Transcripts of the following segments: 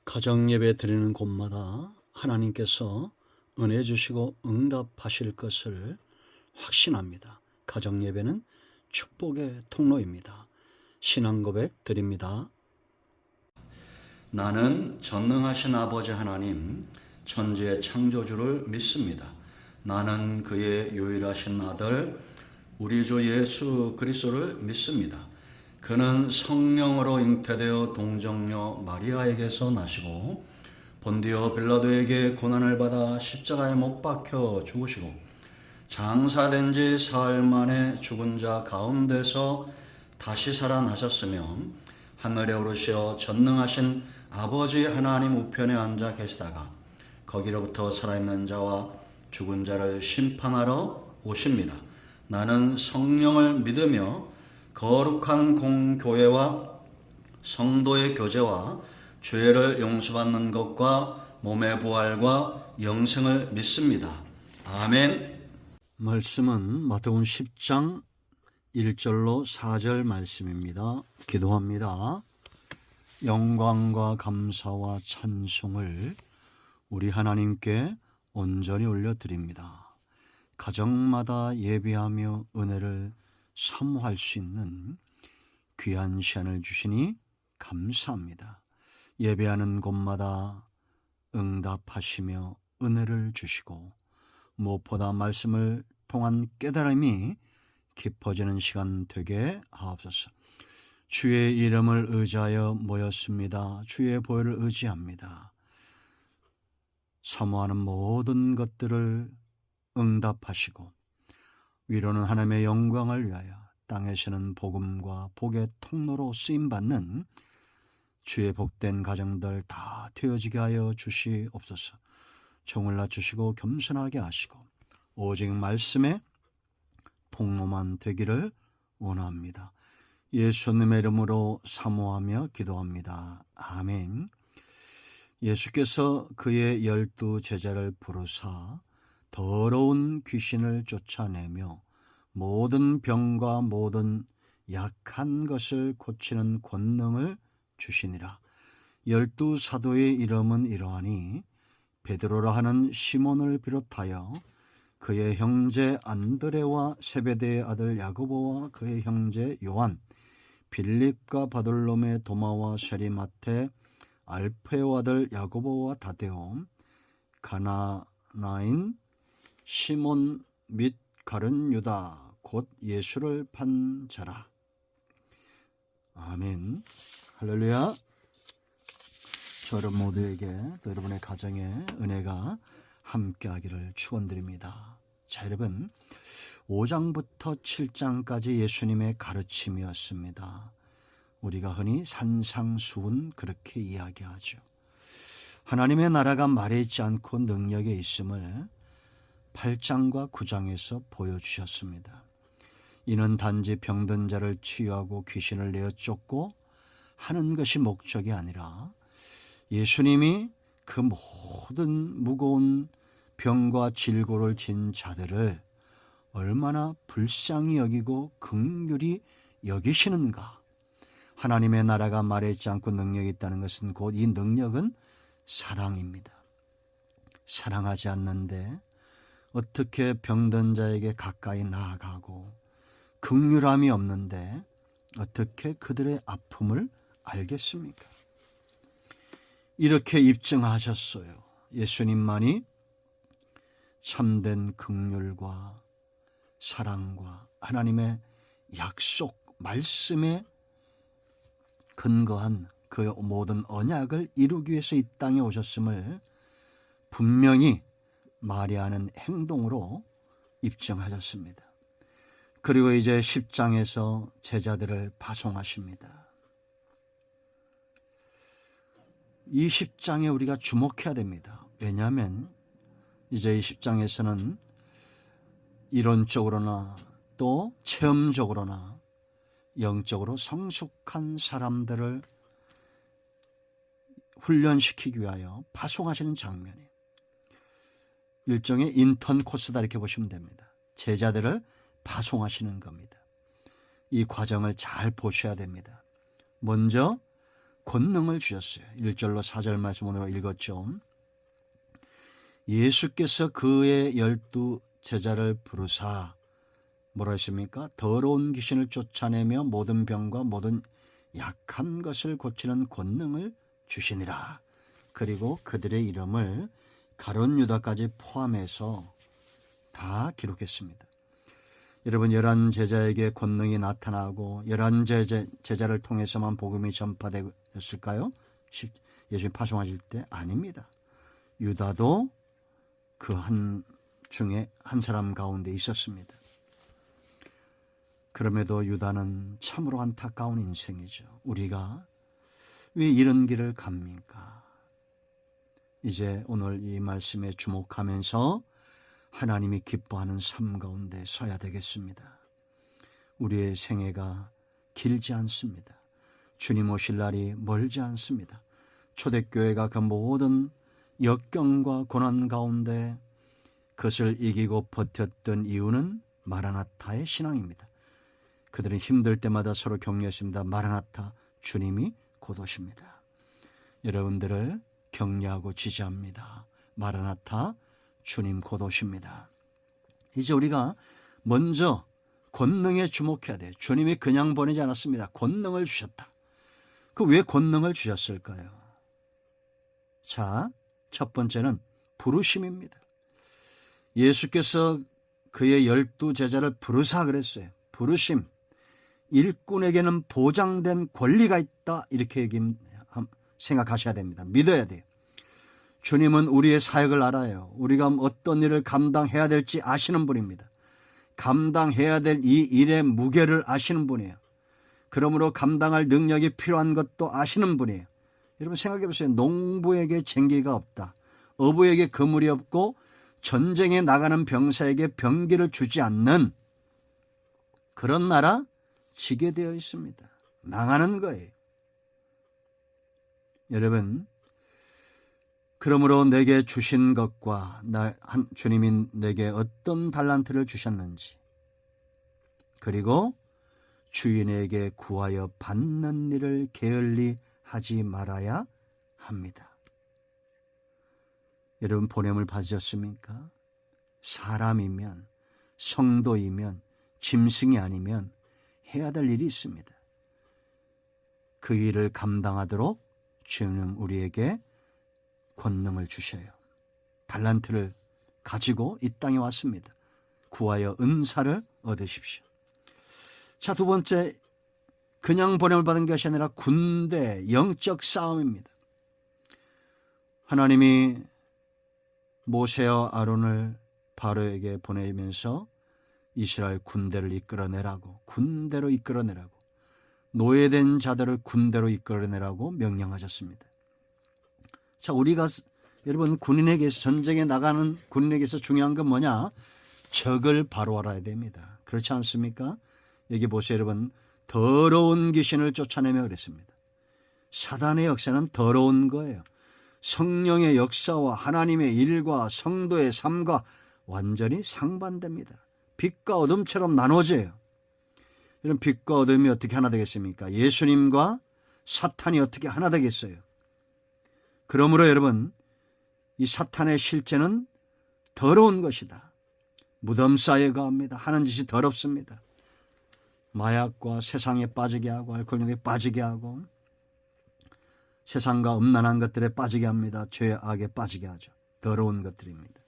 가정 예배 드리는 곳마다 하나님께서 은혜 주시고 응답하실 것을 확신합니다. 가정 예배는 축복의 통로입니다. 신앙 고백 드립니다. 나는 전능하신 아버지 하나님, 천지의 창조주를 믿습니다. 나는 그의 유일하신 아들, 우리 주 예수 그리스도를 믿습니다. 그는 성령으로 잉태되어 동정녀 마리아에게서 나시고 본디오 빌라도에게 고난을 받아 십자가에 못 박혀 죽으시고 장사된 지 사흘 만에 죽은 자 가운데서 다시 살아나셨으며 하늘에 오르시어 전능하신 아버지 하나님 우편에 앉아 계시다가 거기로부터 살아있는 자와 죽은 자를 심판하러 오십니다. 나는 성령을 믿으며 거룩한 공교회와 성도의 교제와 죄를 용서받는 것과 몸의 부활과 영생을 믿습니다. 아멘. 말씀은 마태복음 10장 1절로 4절 말씀입니다. 기도합니다. 영광과 감사와 찬송을 우리 하나님께 온전히 올려드립니다. 가정마다 예배하며 은혜를 사모할 수 있는 귀한 시간을 주시니 감사합니다. 예배하는 곳마다 응답하시며 은혜를 주시고 무엇보다 말씀을 통한 깨달음이 깊어지는 시간 되게 하옵소서. 주의 이름을 의지하여 모였습니다. 주의 보혈을 의지합니다. 사모하는 모든 것들을 응답하시고 위로는 하나님의 영광을 위하여 땅에서는 복음과 복의 통로로 쓰임받는 주의 복된 가정들 다 되어지게 하여 주시옵소서. 종을 낮추시고 겸손하게 하시고 오직 말씀의 통로만 되기를 원합니다. 예수님의 이름으로 사모하며 기도합니다. 아멘. 예수께서 그의 12 제자를 부르사 더러운 귀신을 쫓아내며 모든 병과 모든 약한 것을 고치는 권능을 주시니라. 12 사도의 이름은 이러하니 베드로라 하는 시몬을 비롯하여 그의 형제 안드레와 세베대의 아들 야고보와 그의 형제 요한, 빌립과 바돌로메, 도마와 세리마테, 알페오 아들 야고보와 다데오, 가나나인 시몬 및 가룟 유다 곧 예수를 판 자라. 아멘. 할렐루야. 저런 모두에게 또 여러분의 가정에 은혜가 함께하기를 축원드립니다. 자, 여러분 5장부터 7장까지 예수님의 가르침이었습니다. 우리가 흔히 산상수훈 그렇게 이야기하죠. 하나님의 나라가 말에 있지 않고 능력에 있음을 8장과 9장에서 보여주셨습니다. 이는 단지 병든 자를 치유하고 귀신을 내어 쫓고 하는 것이 목적이 아니라 예수님이 그 모든 무거운 병과 질고를 진 자들을 얼마나 불쌍히 여기고 긍휼히 여기시는가. 하나님의 나라가 말에 있지 않고 능력이 있다는 것은 곧 이 능력은 사랑입니다. 사랑하지 않는데 어떻게 병든 자에게 가까이 나아가고 긍휼함이 없는데 어떻게 그들의 아픔을 알겠습니까? 이렇게 입증하셨어요. 예수님만이 참된 긍휼과 사랑과 하나님의 약속, 말씀에 근거한 그 모든 언약을 이루기 위해서 이 땅에 오셨음을 분명히 마리아는 행동으로 입증하셨습니다. 그리고 이제 10장에서 제자들을 파송하십니다. 이 10장에 우리가 주목해야 됩니다. 왜냐하면 이제 이 10장에서는 이론적으로나 또 체험적으로나 영적으로 성숙한 사람들을 훈련시키기 위하여 파송하시는 장면이 일종의 인턴 코스다 이렇게 보시면 됩니다. 제자들을 파송하시는 겁니다. 이 과정을 잘 보셔야 됩니다. 먼저 권능을 주셨어요. 1절로 4절 말씀 오늘 읽었죠. 예수께서 그의 12 제자를 부르사 뭐라 했습니까? 더러운 귀신을 쫓아내며 모든 병과 모든 약한 것을 고치는 권능을 주시니라. 그리고 그들의 이름을 가룟 유다까지 포함해서 다 기록했습니다. 여러분 11 제자에게 권능이 나타나고 11 제자를 통해서만 복음이 전파되었을까요? 예수님 파송하실 때 아닙니다. 유다도 그 한 중에 한 사람 가운데 있었습니다. 그럼에도 유다는 참으로 안타까운 인생이죠. 우리가 왜 이런 길을 갑니까? 이제 오늘 이 말씀에 주목하면서 하나님이 기뻐하는 삶 가운데 서야 되겠습니다. 우리의 생애가 길지 않습니다. 주님 오실 날이 멀지 않습니다. 초대교회가 그 모든 역경과 고난 가운데 그것을 이기고 버텼던 이유는 마라나타의 신앙입니다. 그들은 힘들 때마다 서로 격려했습니다. 마라나타, 주님이 곧 오십니다. 여러분들을 격려하고 지지합니다. 마라나타, 주님 곧 오십니다. 이제 우리가 먼저 권능에 주목해야 돼요. 주님이 그냥 보내지 않았습니다. 권능을 주셨다. 그 왜 권능을 주셨을까요? 자, 첫 번째는 부르심입니다. 예수께서 그의 12 제자를 부르사 그랬어요. 부르심. 일꾼에게는 보장된 권리가 있다. 이렇게 생각하셔야 됩니다. 믿어야 돼요. 주님은 우리의 사역을 알아요. 우리가 어떤 일을 감당해야 될지 아시는 분입니다. 감당해야 될 이 일의 무게를 아시는 분이에요. 그러므로 감당할 능력이 필요한 것도 아시는 분이에요. 여러분 생각해 보세요. 농부에게 쟁기가 없다. 어부에게 그물이 없고 전쟁에 나가는 병사에게 병기를 주지 않는 그런 나라 지게 되어 있습니다. 망하는 거예요. 여러분, 그러므로 내게 주신 것과 주님이 내게 어떤 달란트를 주셨는지, 그리고 주인에게 구하여 받는 일을 게을리 하지 말아야 합니다. 여러분 보냄을 받으셨습니까? 사람이면, 성도이면, 짐승이 아니면 해야 될 일이 있습니다. 그 일을 감당하도록 주님 우리에게 권능을 주셔요. 달란트를 가지고 이 땅에 왔습니다. 구하여 은사를 얻으십시오. 자, 두 번째, 그냥 보냄을 받은 것이 아니라 군대, 영적 싸움입니다. 하나님이 모세와 아론을 바로에게 보내면서 이스라엘 군대를 이끌어내라고, 군대로 이끌어내라고, 노예된 자들을 군대로 이끌어내라고 명령하셨습니다. 자, 우리가 여러분 군인에게서, 전쟁에 나가는 군인에게서 중요한 건 뭐냐? 적을 바로 알아야 됩니다. 그렇지 않습니까? 여기 보세요, 여러분. 더러운 귀신을 쫓아내며 그랬습니다. 사단의 역사는 더러운 거예요. 성령의 역사와 하나님의 일과 성도의 삶과 완전히 상반됩니다. 빛과 어둠처럼 나눠져요. 이런 빛과 어둠이 어떻게 하나 되겠습니까? 예수님과 사탄이 어떻게 하나 되겠어요? 그러므로 여러분, 이 사탄의 실제는 더러운 것이다. 무덤 싸에 거합니다. 하는 짓이 더럽습니다. 마약과 세상에 빠지게 하고 알코올에 빠지게 하고 세상과 음란한 것들에 빠지게 합니다. 죄 악에 빠지게 하죠. 더러운 것들입니다.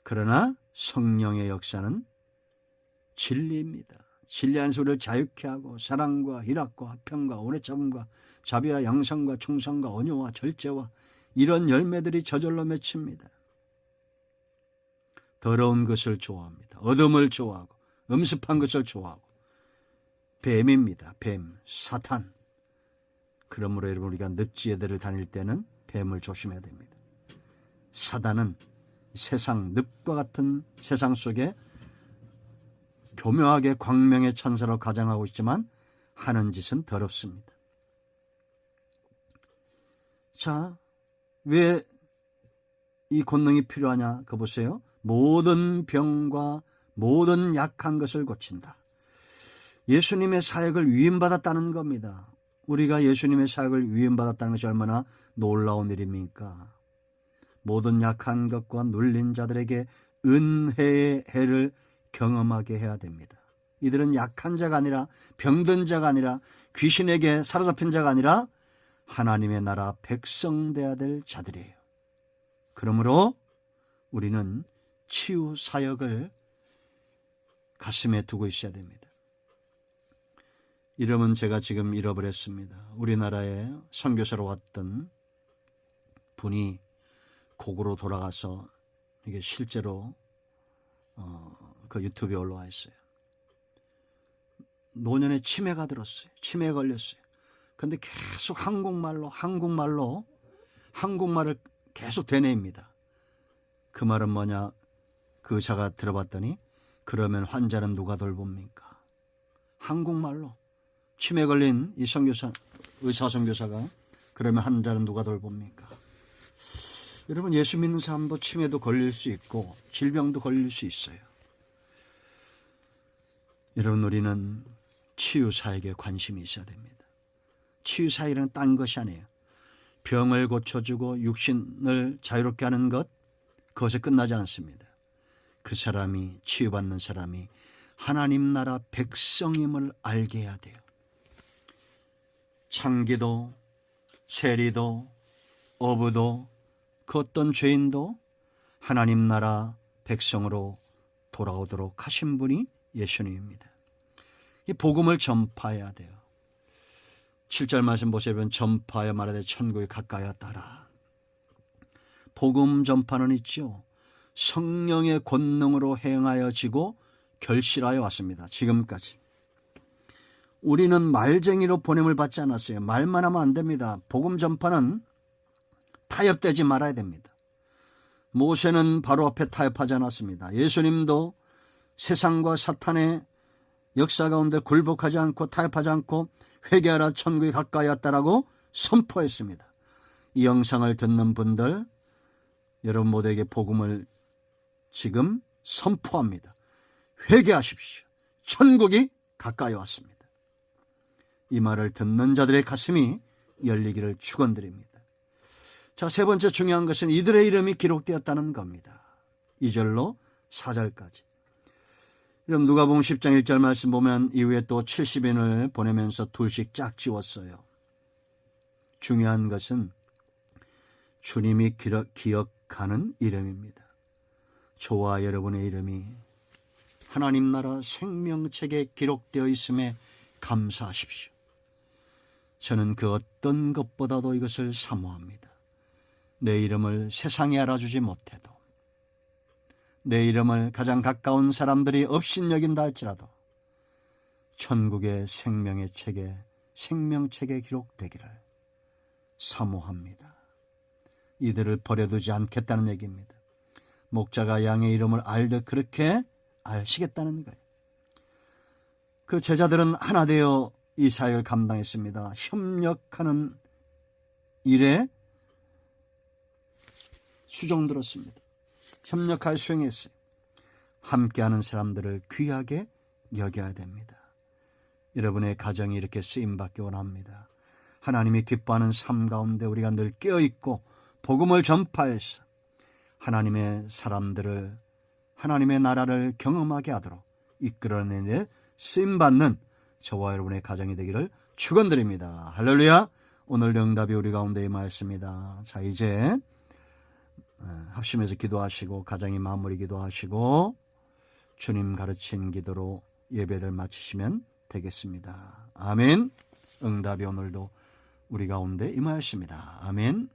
그러나 성령의 역사는 진리입니다. 진리 안에서 우리를 자유케 하고 사랑과 희락과 화평과 오래 참음과 자비와 양성과 충성과 온유와 절제와 이런 열매들이 저절로 맺힙니다. 더러운 것을 좋아합니다. 어둠을 좋아하고 음습한 것을 좋아하고 뱀입니다. 뱀, 사탄. 그러므로 여러분 우리가 늪지대를 다닐 때는 뱀을 조심해야 됩니다. 사단은 세상, 늪과 같은 세상 속에 교묘하게 광명의 천사로 가장하고 있지만 하는 짓은 더럽습니다. 자, 왜 이 권능이 필요하냐? 그거 보세요. 모든 병과 모든 약한 것을 고친다. 예수님의 사역을 위임받았다는 겁니다. 우리가 예수님의 사역을 위임받았다는 것이 얼마나 놀라운 일입니까? 모든 약한 것과 눌린 자들에게 은혜의 해를 경험하게 해야 됩니다. 이들은 약한 자가 아니라 병든 자가 아니라 귀신에게 사로잡힌 자가 아니라 하나님의 나라 백성 되어야 될 자들이에요. 그러므로 우리는 치유 사역을 가슴에 두고 있어야 됩니다. 이름은 제가 지금 잃어버렸습니다. 우리나라에 선교사로 왔던 분이 고국으로 돌아가서 이게 실제로 그 유튜브에 올라와 있어요. 노년에 치매가 들었어요. 치매에 걸렸어요. 그런데 계속 한국말을 계속 되뇌입니다. 그 말은 뭐냐? 그 의사가 들어봤더니 그러면 환자는 누가 돌봅니까? 한국말로 치매 걸린 이 의사 선교사가 그러면 환자는 누가 돌봅니까? 여러분, 예수 믿는 사람도 치매도 걸릴 수 있고 질병도 걸릴 수 있어요. 여러분, 우리는 치유사역에 관심이 있어야 됩니다. 치유사역은 딴 것이 아니에요. 병을 고쳐주고 육신을 자유롭게 하는 것, 그것에 끝나지 않습니다. 그 사람이, 치유받는 사람이 하나님 나라 백성임을 알게 해야 돼요. 창기도, 세리도, 어부도, 그 어떤 죄인도 하나님 나라 백성으로 돌아오도록 하신 분이 예수님입니다. 이 복음을 전파해야 돼요. 7절 말씀 보시면 전파하여 말하되 천국이 가까이 왔다라. 복음 전파는 있죠. 성령의 권능으로 행하여지고 결실하여 왔습니다. 지금까지. 우리는 말쟁이로 보냄을 받지 않았어요. 말만 하면 안 됩니다. 복음 전파는 타협되지 말아야 됩니다. 모세는 바로 앞에 타협하지 않았습니다. 예수님도 세상과 사탄의 역사 가운데 굴복하지 않고 타협하지 않고 회개하라 천국이 가까이 왔다라고 선포했습니다. 이 영상을 듣는 분들, 여러분 모두에게 복음을 지금 선포합니다. 회개하십시오. 천국이 가까이 왔습니다. 이 말을 듣는 자들의 가슴이 열리기를 축원드립니다. 자, 세 번째 중요한 것은 이들의 이름이 기록되었다는 겁니다. 2절로 4절까지. 그럼 누가복음 10장 1절 말씀 보면 이후에 또 70인을 보내면서 둘씩 짝 지웠어요. 중요한 것은 주님이 기억하는 이름입니다. 저와 여러분의 이름이 하나님 나라 생명책에 기록되어 있음에 감사하십시오. 저는 그 어떤 것보다도 이것을 사모합니다. 내 이름을 세상에 알아주지 못해도, 내 이름을 가장 가까운 사람들이 업신여긴다 할지라도 천국의 생명책에 기록되기를 사모합니다. 이들을 버려두지 않겠다는 얘기입니다. 목자가 양의 이름을 알듯 그렇게 알시겠다는 거예요. 그 제자들은 하나 되어 이 사역을 감당했습니다. 협력하는 일에 수종들었습니다. 협력하여 수행했어요. 함께하는 사람들을 귀하게 여겨야 됩니다. 여러분의 가정이 이렇게 쓰임받기 원합니다. 하나님이 기뻐하는 삶 가운데 우리가 늘 깨어있고 복음을 전파해서 하나님의 사람들을, 하나님의 나라를 경험하게 하도록 이끌어내는 쓰임받는 저와 여러분의 가정이 되기를 축원드립니다. 할렐루야. 오늘 응답이 우리 가운데 임하였습니다. 자, 이제 합심해서 기도하시고 가정이 마무리 기도하시고 주님 가르친 기도로 예배를 마치시면 되겠습니다. 아멘. 응답이 오늘도 우리 가운데 임하였습니다. 아멘.